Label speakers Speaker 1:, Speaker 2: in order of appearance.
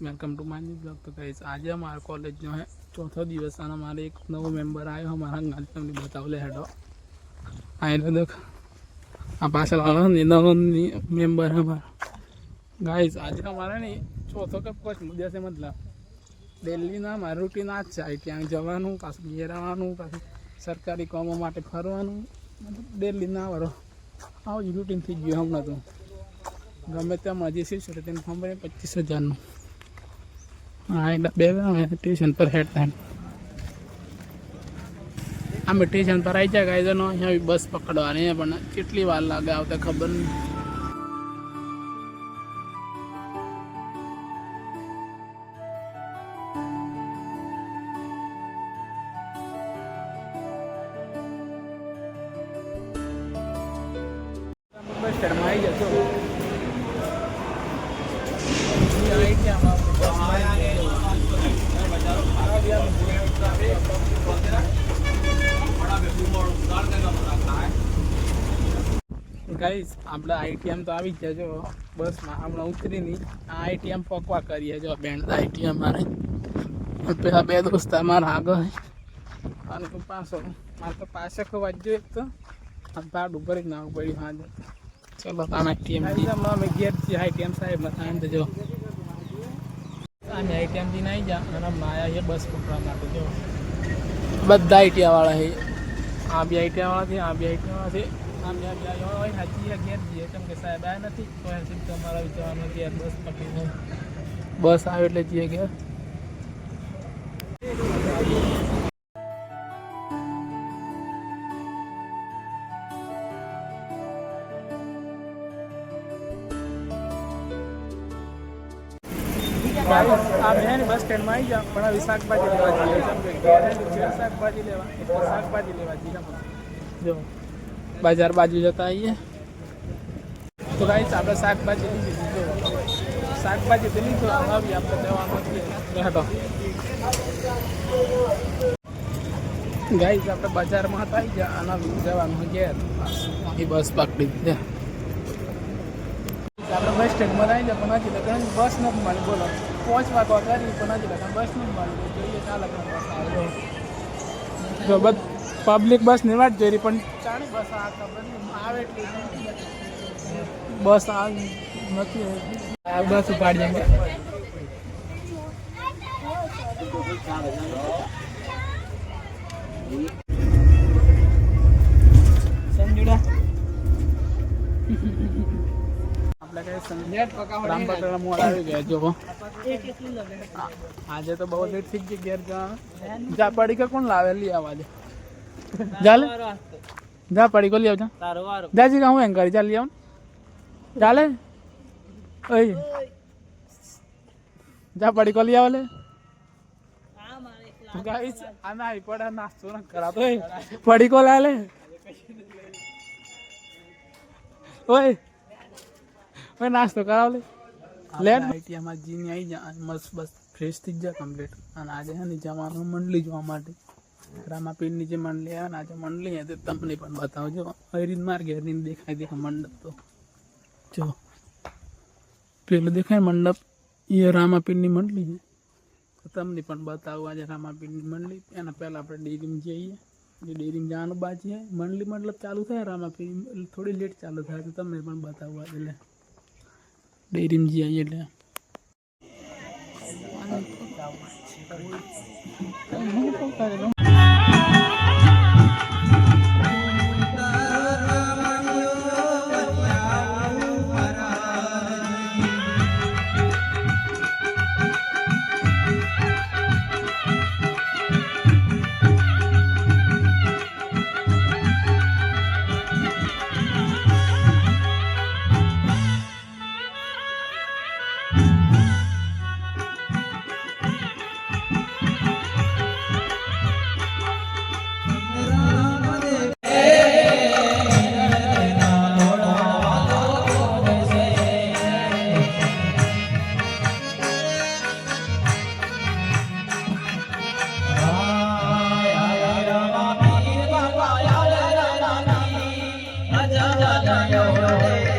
Speaker 1: Welcome to my new blog. तो guys आज हमारा कॉलेज जो है चौथा दिवस और हमारे एक नव मेंबर आए हमारा गाड़ी बताओ ले हेडो आए तो देख आप पास वाला नव मेंबर है हमारा। गाइस आज हमारा नहीं चौथो का कुछ मुद्दे से मतलब डेली ना हमारा रूटीन आज है क्या जवानू पास घेर आवानू पास सरकारी कामों माटे फरवानू मतलब डेली ना वारो आओ रूटीन थी गयो हमने तो गमे तेम हजी सीट छूटे तेम फॉर्म भरे 25,000 हाँ बे ट्यूशन पर हेड था आम ट्यूशन पर आई जाए गाइस नो अँ बस पकड़वानी है पण केटली वार लागे आवते खबर नहीं। बस स्टैंड में आई जातो गाइस આપણે આઈટીએમ તો આવી ગયા જો બસમાં હમણાં ઉતરી નહીં આ આઈટીએમ પકવા કરીએ જો બેન્ડ આઈટીએમ મારે પેલા બે દોસ્ત મારા આગળ અને તું પાછો મારે તો પાછળ વાંચ્યો એક તો ભાડ ઉપર જ નાખવું પડ્યું હા ચલો આમ આઈટીએમ અમે ઘેર છીએ આઈટીએમ સાહેબ બતાવીને તો જો આમે આઈટીએમ થી નહીં જા અને માયા છે બસ પકડવા માટે જો બધા આઈટીઆઈ વાળા છે આ બી આઈટીઆઈ વાળા છે આ બી આઈટીઆઈ વાળા છે આમ હાજી ઘેર જઈએ કેમ કે સાહેબ આ નથી તો સીધું અમારા વિચારવાનું ઘેર બસ પકડીને બસ આવે એટલે જઈએ ઘેર। आप है बस स्टैंड में आई जाओ पण अभी शाकभाजी लेवा शाकभाजी लेवा शाकभाजी लेवा जी जो बाजार बाजू जता आइए तो गाइस आप शाकभाजी लीजिए जो शाकभाजी तो लीधो अभी आप हटो गाइस आप बाजार में आई जा जवा घेर बस पकड़ी दे आप बस स्टेन्ड में आई जाए हजी लगे बस नहीं मળી बोलो 5 વાગવા કરી પણ હજી લગે બસ नहीं मળી જોઈએ ચાલે બસ આવે જો બસ पब्लिक बस नहीं वाट जोई पण चाणी बस आ खबर नहीं आवे એટલે बस आ નથી आ बस उपाड़ जाएंगे संजुड़ा આપણે કઈ સંજેટ પકાવવા રામપટના મોડ આવી ગયા જો આજે તો બહુ લેટ થઈ ગઈ ઘેર જા પડી કે કોણ લાવે લી આવા દે जाले जा पड़ी को लिया जा जी कहूँ एंकर जा लिया जाले ओए जा पड़ी को लिया वाले गाइस आना ही पड़ा नाश्तो न करा तो पड़ी को ला ले ओए ओए नाश्तो करा ले लेट आईटी हमार जी ने आई जा मस्त बस फ्रेश थी जा कंप्लीट અને આજે હે ને જવાનું મંડલી જોવા માટે रामापीर जो मंडली है आज मंडली है तो तमने बताओ जो हरीन मार गया हरीन देखा देखा मंडप तो जो पहले देखा है मंडप ये रामापीर मंडली है तो तमने बताओ आज रामापीर मंडली एना पहला आप डेरी में जाइए जो डेरी में जाने बाजी है मंडली मतलब चालू था रामापीर थोड़ी लेट चालू था तो तमने बताओ आज डेरी में जाइए
Speaker 2: Yo